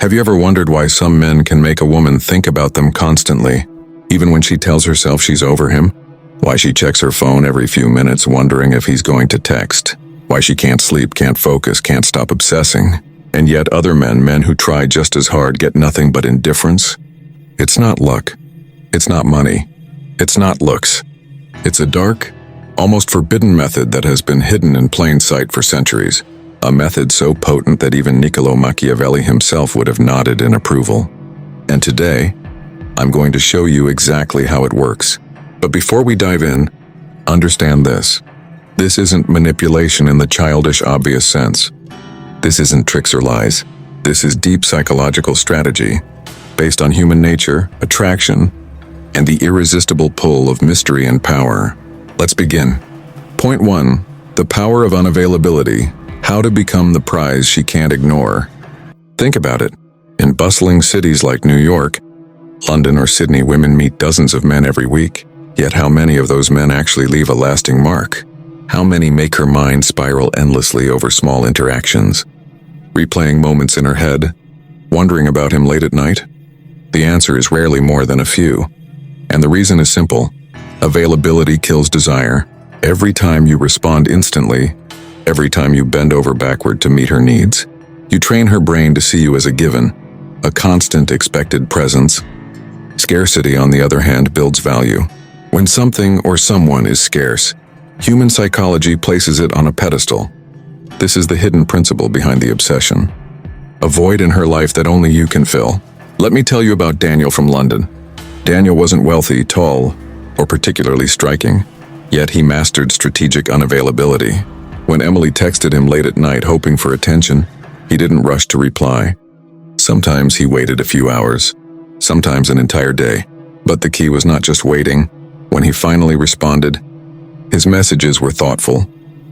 Have you ever wondered why some men can make a woman think about them constantly, even when she tells herself she's over him? Why she checks her phone every few minutes wondering if he's going to text? Why she can't sleep, can't focus, can't stop obsessing? And yet other men who try just as hard, get nothing but indifference? It's not luck. It's not money. It's not looks. It's a dark, almost forbidden method that has been hidden in plain sight for centuries. A method so potent that even Niccolo Machiavelli himself would have nodded in approval. And today, I'm going to show you exactly how it works. But before we dive in, understand this. This isn't manipulation in the childish, obvious sense. This isn't tricks or lies. This is deep psychological strategy, based on human nature, attraction, and the irresistible pull of mystery and power. Let's begin. Point 1. The power of unavailability. How to become the prize she can't ignore. Think about it. In bustling cities like New York, London, or Sydney, women meet dozens of men every week. Yet how many of those men actually leave a lasting mark? How many make her mind spiral endlessly over small interactions, replaying moments in her head, wondering about him late at night? The answer is rarely more than a few. And the reason is simple. Availability kills desire. Every time you respond instantly, every time you bend over backward to meet her needs, you train her brain to see you as a given, a constant expected presence. Scarcity, on the other hand, builds value. When something or someone is scarce, human psychology places it on a pedestal. This is the hidden principle behind the obsession. A void in her life that only you can fill. Let me tell you about Daniel from London. Daniel wasn't wealthy, tall, or particularly striking, yet he mastered strategic unavailability. When Emily texted him late at night hoping for attention, he didn't rush to reply. Sometimes he waited a few hours, sometimes an entire day. But the key was not just waiting. When he finally responded, his messages were thoughtful,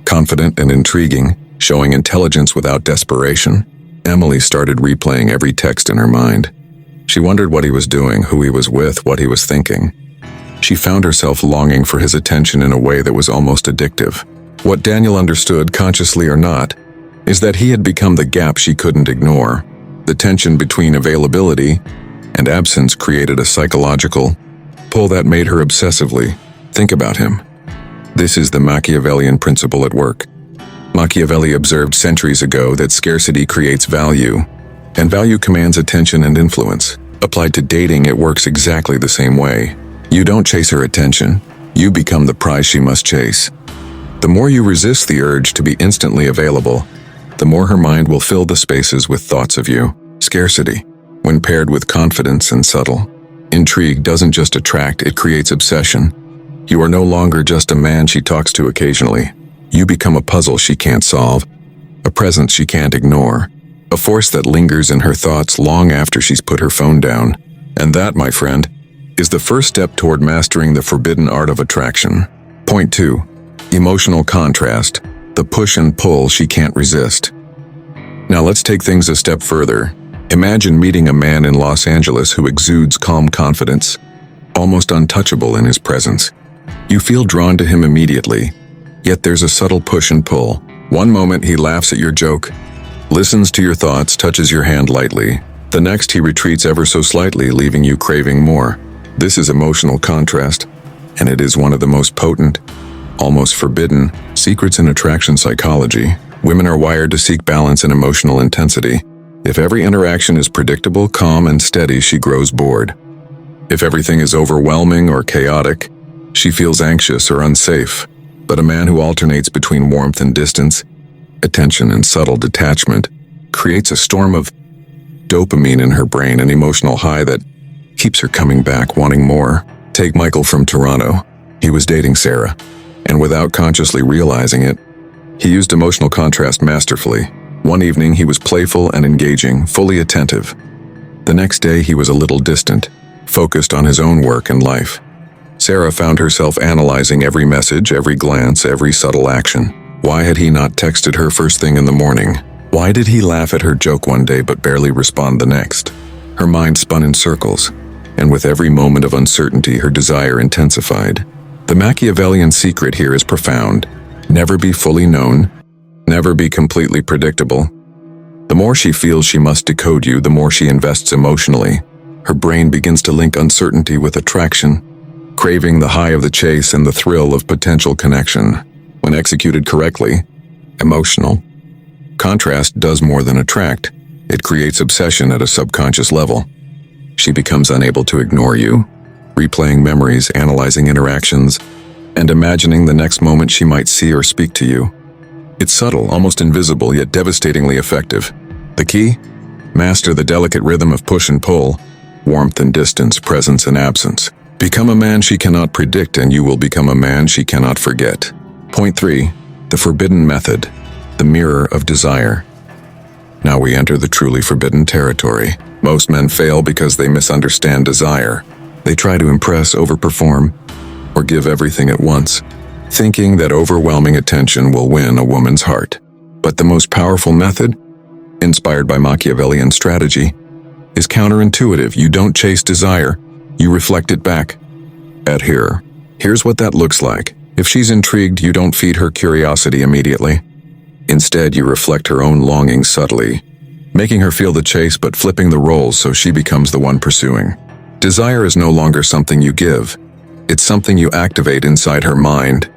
confident, and intriguing, showing intelligence without desperation. Emily started replaying every text in her mind. She wondered what he was doing, who he was with, what he was thinking. She found herself longing for his attention in a way that was almost addictive. What Daniel understood, consciously or not, is that he had become the gap she couldn't ignore. The tension between availability and absence created a psychological pull that made her obsessively think about him. This is the Machiavellian principle at work. Machiavelli observed centuries ago that scarcity creates value, and value commands attention and influence. Applied to dating, it works exactly the same way. You don't chase her attention, you become the prize she must chase. The more you resist the urge to be instantly available, the more her mind will fill the spaces with thoughts of you. Scarcity, when paired with confidence and subtle intrigue, doesn't just attract, it creates obsession. You are no longer just a man she talks to occasionally. You become a puzzle she can't solve, a presence she can't ignore, a force that lingers in her thoughts long after she's put her phone down. And that, my friend, is the first step toward mastering the forbidden art of attraction. Point 2. Emotional contrast, the push and pull she can't resist. Now let's take things a step further. Imagine meeting a man in Los Angeles who exudes calm confidence, almost untouchable in his presence. You feel drawn to him immediately, yet there's a subtle push and pull. One moment he laughs at your joke, listens to your thoughts, touches your hand lightly. The next he retreats ever so slightly, leaving you craving more. This is emotional contrast, and it is one of the most potent, almost forbidden, secrets in attraction psychology. Women are wired to seek balance and emotional intensity. If every interaction is predictable, calm, and steady, she grows bored. If everything is overwhelming or chaotic, she feels anxious or unsafe. But a man who alternates between warmth and distance, attention and subtle detachment, creates a storm of dopamine in her brain, an emotional high that keeps her coming back, wanting more. Take Michael from Toronto. He was dating Sarah, and without consciously realizing it, he used emotional contrast masterfully. One evening he was playful and engaging, fully attentive. The next day he was a little distant, focused on his own work and life. Sarah found herself analyzing every message, every glance, every subtle action. Why had he not texted her first thing in the morning? Why did he laugh at her joke one day but barely respond the next? Her mind spun in circles, and with every moment of uncertainty her desire intensified. The Machiavellian secret here is profound. Never be fully known, never be completely predictable. The more she feels she must decode you, the more she invests emotionally. Her brain begins to link uncertainty with attraction, craving the high of the chase and the thrill of potential connection. When executed correctly, emotional contrast does more than attract. It creates obsession at a subconscious level. She becomes unable to ignore you, replaying memories, analyzing interactions, and imagining the next moment she might see or speak to you. It's subtle, almost invisible, yet devastatingly effective. The key? Master the delicate rhythm of push and pull, warmth and distance, presence and absence. Become a man she cannot predict, and you will become a man she cannot forget. Point 3. The forbidden method. The mirror of desire. Now we enter the truly forbidden territory. Most men fail because they misunderstand desire. They try to impress, overperform, or give everything at once, thinking that overwhelming attention will win a woman's heart. But the most powerful method, inspired by Machiavellian strategy, is counterintuitive. You don't chase desire, you reflect it back. Here's what that looks like. If she's intrigued, you don't feed her curiosity immediately. Instead, you reflect her own longing subtly, making her feel the chase but flipping the roles so she becomes the one pursuing. Desire is no longer something you give. It's something you activate inside her mind,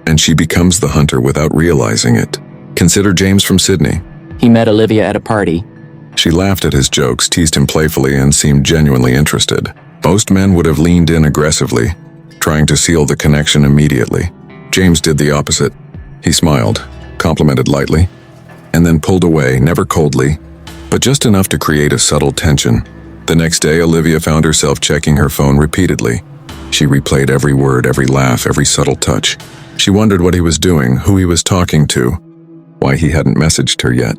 and she becomes the hunter without realizing it. Consider James from Sydney. He met Olivia at a party. She laughed at his jokes, teased him playfully, and seemed genuinely interested. Most men would have leaned in aggressively, trying to seal the connection immediately. James did the opposite. He smiled, complimented lightly, and then pulled away, never coldly, but just enough to create a subtle tension. The next day, Olivia found herself checking her phone repeatedly. She replayed every word, every laugh, every subtle touch. She wondered what he was doing, who he was talking to, why he hadn't messaged her yet.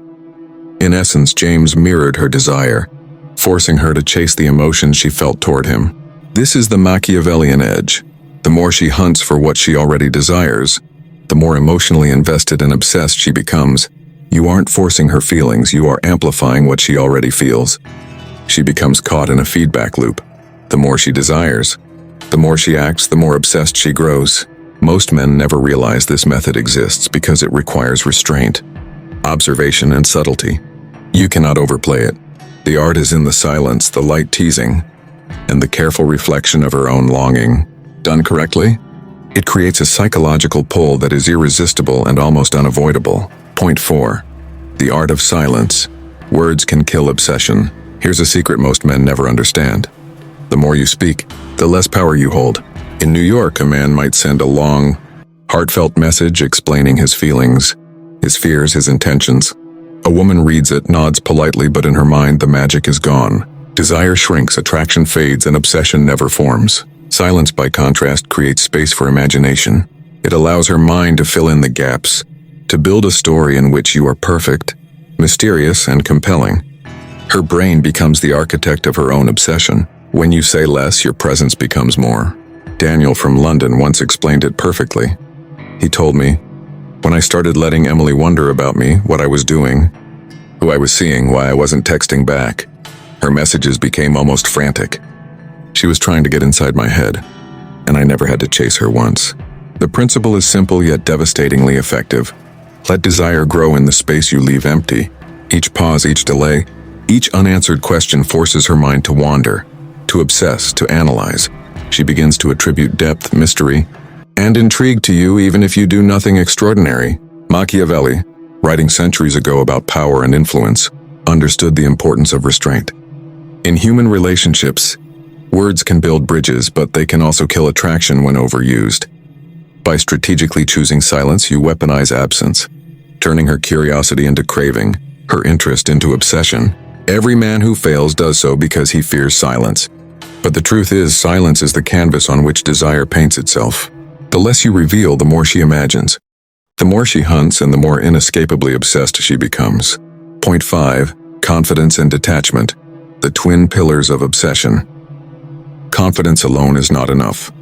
In essence, James mirrored her desire, forcing her to chase the emotions she felt toward him. This is the Machiavellian edge. The more she hunts for what she already desires, the more emotionally invested and obsessed she becomes. You aren't forcing her feelings, you are amplifying what she already feels. She becomes caught in a feedback loop. The more she desires, the more she acts, the more obsessed she grows. Most men never realize this method exists because it requires restraint, observation, and subtlety. You cannot overplay it. The art is in the silence, the light teasing, and the careful reflection of her own longing. Done correctly, it creates a psychological pull that is irresistible and almost unavoidable. Point 4. The art of silence. Words can kill obsession. Here's a secret most men never understand. The more you speak, the less power you hold. In New York, a man might send a long, heartfelt message explaining his feelings, his fears, his intentions. A woman reads it, nods politely, but in her mind the magic is gone. Desire shrinks, attraction fades, and obsession never forms. Silence, by contrast, creates space for imagination. It allows her mind to fill in the gaps, to build a story in which you are perfect, mysterious, and compelling. Her brain becomes the architect of her own obsession. When you say less, your presence becomes more. Daniel from London once explained it perfectly. He told me, when I started letting Emily wonder about me, what I was doing, who I was seeing, why I wasn't texting back, her messages became almost frantic. She was trying to get inside my head, and I never had to chase her once. The principle is simple yet devastatingly effective. Let desire grow in the space you leave empty. Each pause, each delay, each unanswered question forces her mind to wander, to obsess, to analyze. She begins to attribute depth, mystery, and intrigue to you even if you do nothing extraordinary. Machiavelli, writing centuries ago about power and influence, understood the importance of restraint. In human relationships, words can build bridges, but they can also kill attraction when overused. By strategically choosing silence, you weaponize absence, turning her curiosity into craving, her interest into obsession. Every man who fails does so because he fears silence. But the truth is, silence is the canvas on which desire paints itself. The less you reveal, the more she imagines. The more she hunts, and the more inescapably obsessed she becomes. Point 5. Confidence and detachment. The twin pillars of obsession. Confidence alone is not enough.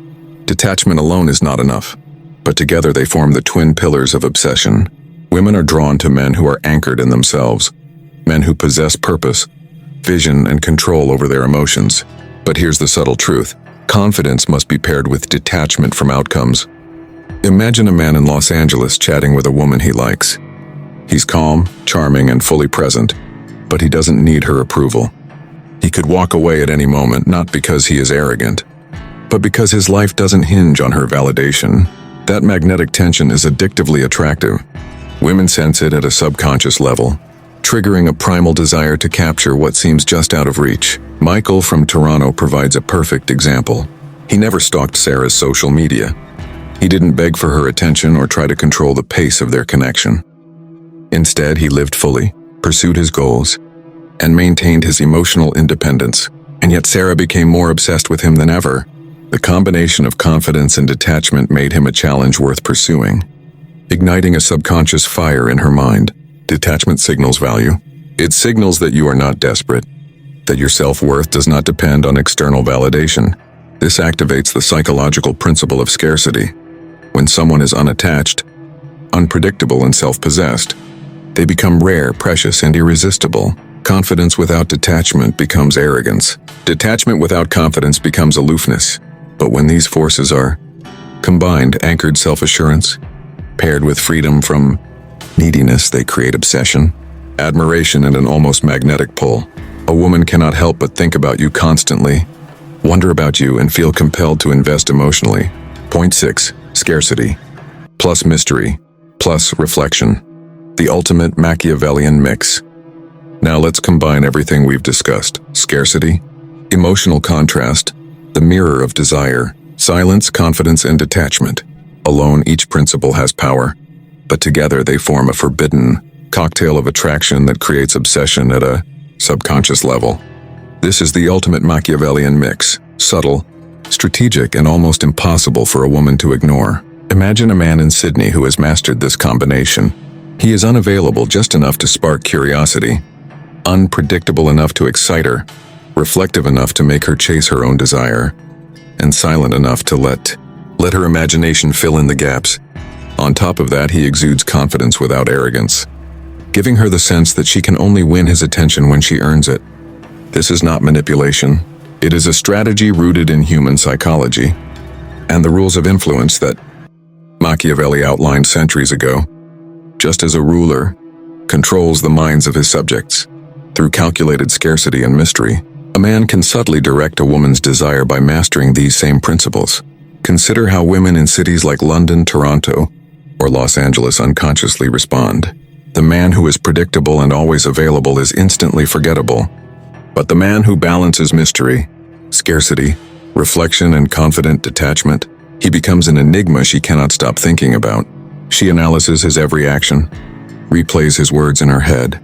Detachment alone is not enough. But together they form the twin pillars of obsession. Women are drawn to men who are anchored in themselves. Men who possess purpose, vision, and control over their emotions. But here's the subtle truth. Confidence must be paired with detachment from outcomes. Imagine a man in Los Angeles chatting with a woman he likes. He's calm, charming, and fully present, but he doesn't need her approval. He could walk away at any moment, not because he is arrogant, but because his life doesn't hinge on her validation. That magnetic tension is addictively attractive. Women sense it at a subconscious level, triggering a primal desire to capture what seems just out of reach. Michael from Toronto provides a perfect example. He never stalked Sarah's social media. He didn't beg for her attention or try to control the pace of their connection. Instead, he lived fully, pursued his goals, and maintained his emotional independence. And yet Sarah became more obsessed with him than ever. The combination of confidence and detachment made him a challenge worth pursuing, igniting a subconscious fire in her mind. Detachment signals value. It signals that you are not desperate, that your self-worth does not depend on external validation. This activates the psychological principle of scarcity. When someone is unattached, unpredictable, and self-possessed, they become rare, precious, and irresistible. Confidence without detachment becomes arrogance. Detachment without confidence becomes aloofness. But when these forces are combined, anchored self-assurance, paired with freedom from neediness, they create obsession, admiration, and an almost magnetic pull. A woman cannot help but think about you constantly, wonder about you, and feel compelled to invest emotionally. Point 6. Scarcity plus mystery plus reflection. The ultimate Machiavellian mix. Now let's combine everything we've discussed. Scarcity, emotional contrast, the mirror of desire, silence, confidence, and detachment. Alone, each principle has power, but together they form a forbidden cocktail of attraction that creates obsession at a subconscious level. This is the ultimate Machiavellian mix, subtle, strategic, and almost impossible for a woman to ignore. Imagine a man in Sydney who has mastered this combination. He is unavailable just enough to spark curiosity, unpredictable enough to excite her, reflective enough to make her chase her own desire, and silent enough to let her imagination fill in the gaps. On top of that, he exudes confidence without arrogance, giving her the sense that she can only win his attention when she earns it. This is not manipulation. It is a strategy rooted in human psychology and the rules of influence that Machiavelli outlined centuries ago. Just as a ruler controls the minds of his subjects through calculated scarcity and mystery, a man can subtly direct a woman's desire by mastering these same principles. Consider how women in cities like London, Toronto, or Los Angeles unconsciously respond. The man who is predictable and always available is instantly forgettable. But the man who balances mystery, scarcity, reflection, and confident detachment, he becomes an enigma she cannot stop thinking about. She analyzes his every action, replays his words in her head,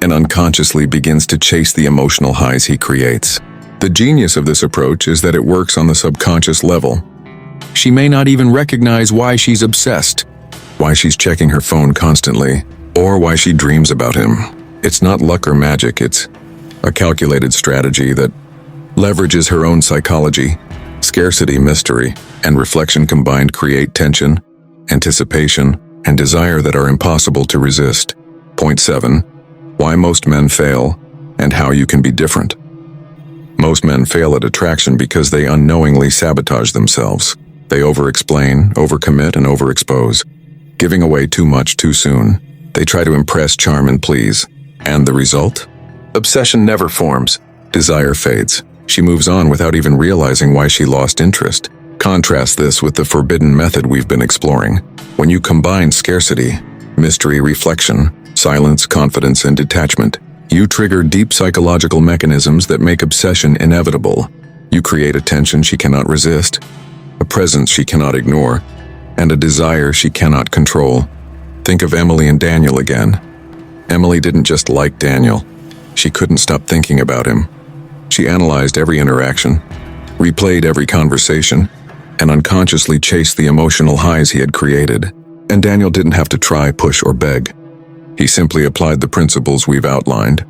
and unconsciously begins to chase the emotional highs he creates. The genius of this approach is that it works on the subconscious level. She may not even recognize why she's obsessed, why she's checking her phone constantly, or why she dreams about him. It's not luck or magic, it's a calculated strategy that leverages her own psychology. Scarcity, mystery, and reflection combined create tension, anticipation, and desire that are impossible to resist. Point 7. Why most men fail, and how you can be different. Most men fail at attraction because they unknowingly sabotage themselves. They over-explain, overcommit, and overexpose, giving away too much too soon. They try to impress, charm, and please. And the result? Obsession never forms. Desire fades. She moves on without even realizing why she lost interest. Contrast this with the forbidden method we've been exploring. When you combine scarcity, mystery, reflection, silence, confidence, and detachment, you trigger deep psychological mechanisms that make obsession inevitable. You create a tension she cannot resist, a presence she cannot ignore, and a desire she cannot control. Think of Emily and Daniel again. Emily didn't just like Daniel. She couldn't stop thinking about him. She analyzed every interaction, replayed every conversation, and unconsciously chased the emotional highs he had created. And Daniel didn't have to try, push, or beg. He simply applied the principles we've outlined,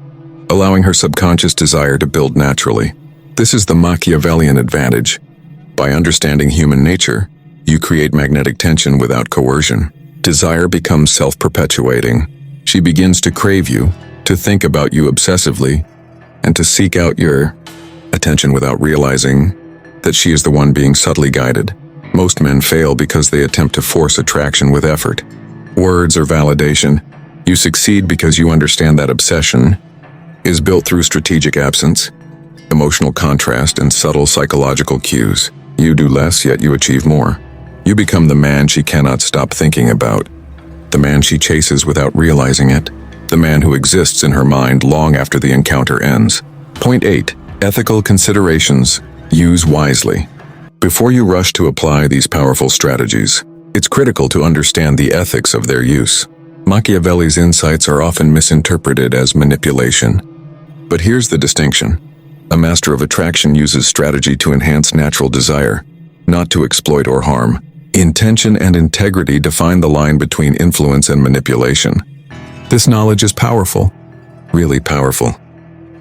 allowing her subconscious desire to build naturally. This is the Machiavellian advantage. By understanding human nature, you create magnetic tension without coercion. Desire becomes self-perpetuating. She begins to crave you, to think about you obsessively, and to seek out your attention without realizing that she is the one being subtly guided. Most men fail because they attempt to force attraction with effort, words, or validation. You succeed because you understand that obsession is built through strategic absence, emotional contrast, and subtle psychological cues. You do less, yet you achieve more. You become the man she cannot stop thinking about, the man she chases without realizing it, the man who exists in her mind long after the encounter ends. Point 8. Ethical considerations. Use wisely. Before you rush to apply these powerful strategies, it's critical to understand the ethics of their use. Machiavelli's insights are often misinterpreted as manipulation. But here's the distinction. A master of attraction uses strategy to enhance natural desire, not to exploit or harm. Intention and integrity define the line between influence and manipulation. This knowledge is powerful, really powerful.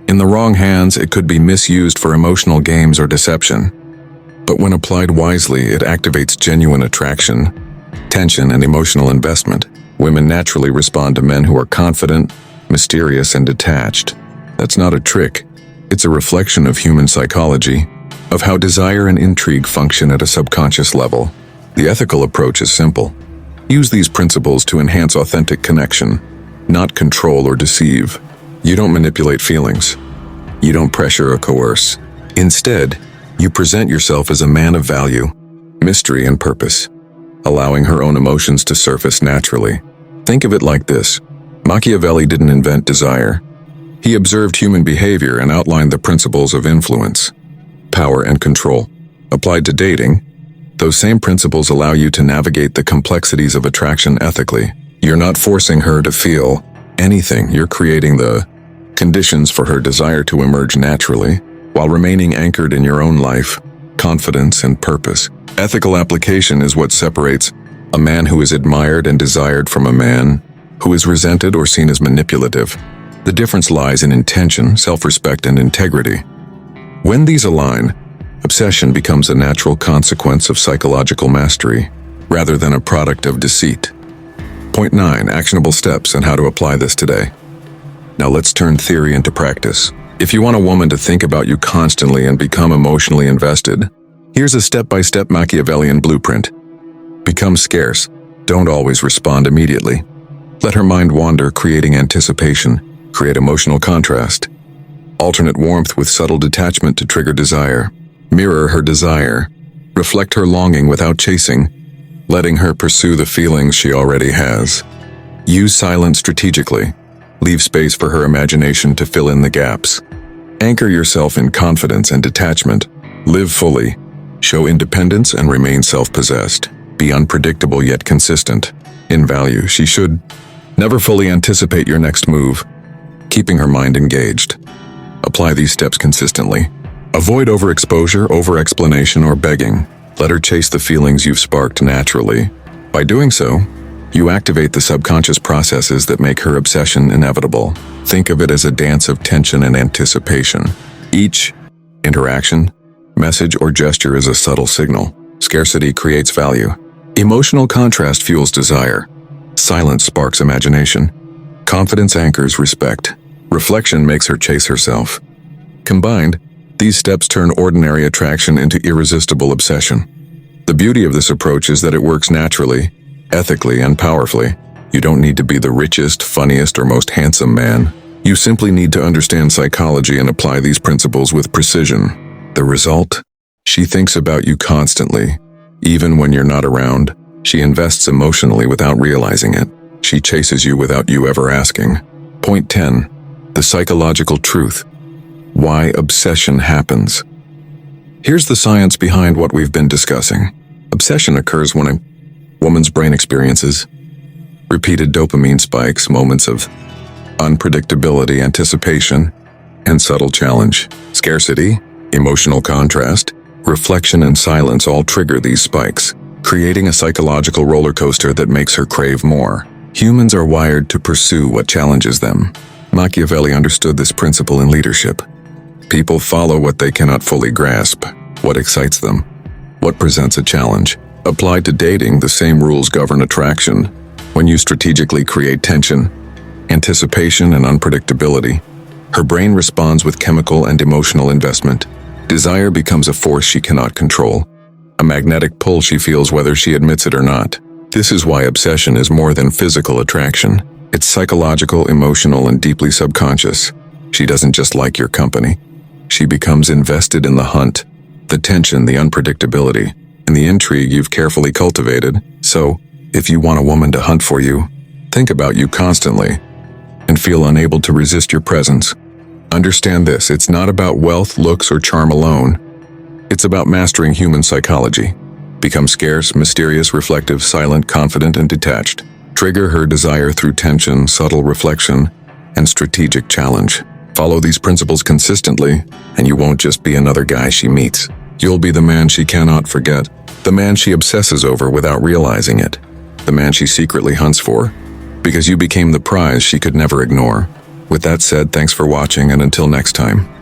In the wrong hands, it could be misused for emotional games or deception. But when applied wisely, it activates genuine attraction, tension, and emotional investment. Women naturally respond to men who are confident, mysterious, and detached. That's not a trick. It's a reflection of human psychology, of how desire and intrigue function at a subconscious level. The ethical approach is simple. Use these principles to enhance authentic connection, not control or deceive. You don't manipulate feelings. You don't pressure or coerce. Instead, you present yourself as a man of value, mystery, and purpose, allowing her own emotions to surface naturally. Think of it like this. Machiavelli didn't invent desire. He observed human behavior and outlined the principles of influence, power, and control. Applied to dating, those same principles allow you to navigate the complexities of attraction ethically. You're not forcing her to feel anything. You're creating the conditions for her desire to emerge naturally, while remaining anchored in your own life, confidence, and purpose. Ethical application is what separates a man who is admired and desired from a man who is resented or seen as manipulative. The difference lies in intention, self-respect, and integrity. When these align, obsession becomes a natural consequence of psychological mastery, rather than a product of deceit. Point 9. Actionable steps and how to apply this today. Now let's turn theory into practice. If you want a woman to think about you constantly and become emotionally invested, here's a step-by-step Machiavellian blueprint. Become scarce. Don't always respond immediately. Let her mind wander, creating anticipation. Create emotional contrast. Alternate warmth with subtle detachment to trigger desire. Mirror her desire. Reflect her longing without chasing, letting her pursue the feelings she already has. Use silence strategically. Leave space for her imagination to fill in the gaps. Anchor yourself in confidence and detachment. Live fully. Show independence and remain self-possessed. Be unpredictable yet consistent. In value, she should never fully anticipate your next move, keeping her mind engaged. Apply these steps consistently. Avoid overexposure, over-explanation, or begging. Let her chase the feelings you've sparked naturally. By doing so, you activate the subconscious processes that make her obsession inevitable. Think of it as a dance of tension and anticipation. Each interaction, message, or gesture is a subtle signal. Scarcity creates value. Emotional contrast fuels desire. Silence sparks imagination. Confidence anchors respect. Reflection makes her chase herself. Combined, these steps turn ordinary attraction into irresistible obsession. The beauty of this approach is that it works naturally, ethically, and powerfully. You don't need to be the richest, funniest, or most handsome man. You simply need to understand psychology and apply these principles with precision. The result? She thinks about you constantly. Even when you're not around, she invests emotionally without realizing it. She chases you without you ever asking. Point 10. The psychological truth. Why obsession happens. Here's the science behind what we've been discussing. Obsession occurs when a woman's brain experiences repeated dopamine spikes, moments of unpredictability, anticipation, and subtle challenge. Scarcity, emotional contrast, reflection, and silence all trigger these spikes, creating a psychological roller coaster that makes her crave more. Humans are wired to pursue what challenges them. Machiavelli understood this principle in leadership. People follow what they cannot fully grasp, what excites them, what presents a challenge. Applied to dating, the same rules govern attraction. When you strategically create tension, anticipation, and unpredictability, her brain responds with chemical and emotional investment. Desire becomes a force she cannot control, a magnetic pull she feels whether she admits it or not. This is why obsession is more than physical attraction. It's psychological, emotional, and deeply subconscious. She doesn't just like your company. She becomes invested in the hunt, the tension, the unpredictability, and the intrigue you've carefully cultivated. So, if you want a woman to hunt for you, think about you constantly, and feel unable to resist your presence. Understand this, it's not about wealth, looks, or charm alone. It's about mastering human psychology. Become scarce, mysterious, reflective, silent, confident, and detached. Trigger her desire through tension, subtle reflection, and strategic challenge. Follow these principles consistently, and you won't just be another guy she meets. You'll be the man she cannot forget, the man she obsesses over without realizing it, the man she secretly hunts for, because you became the prize she could never ignore. With that said, thanks for watching, and until next time.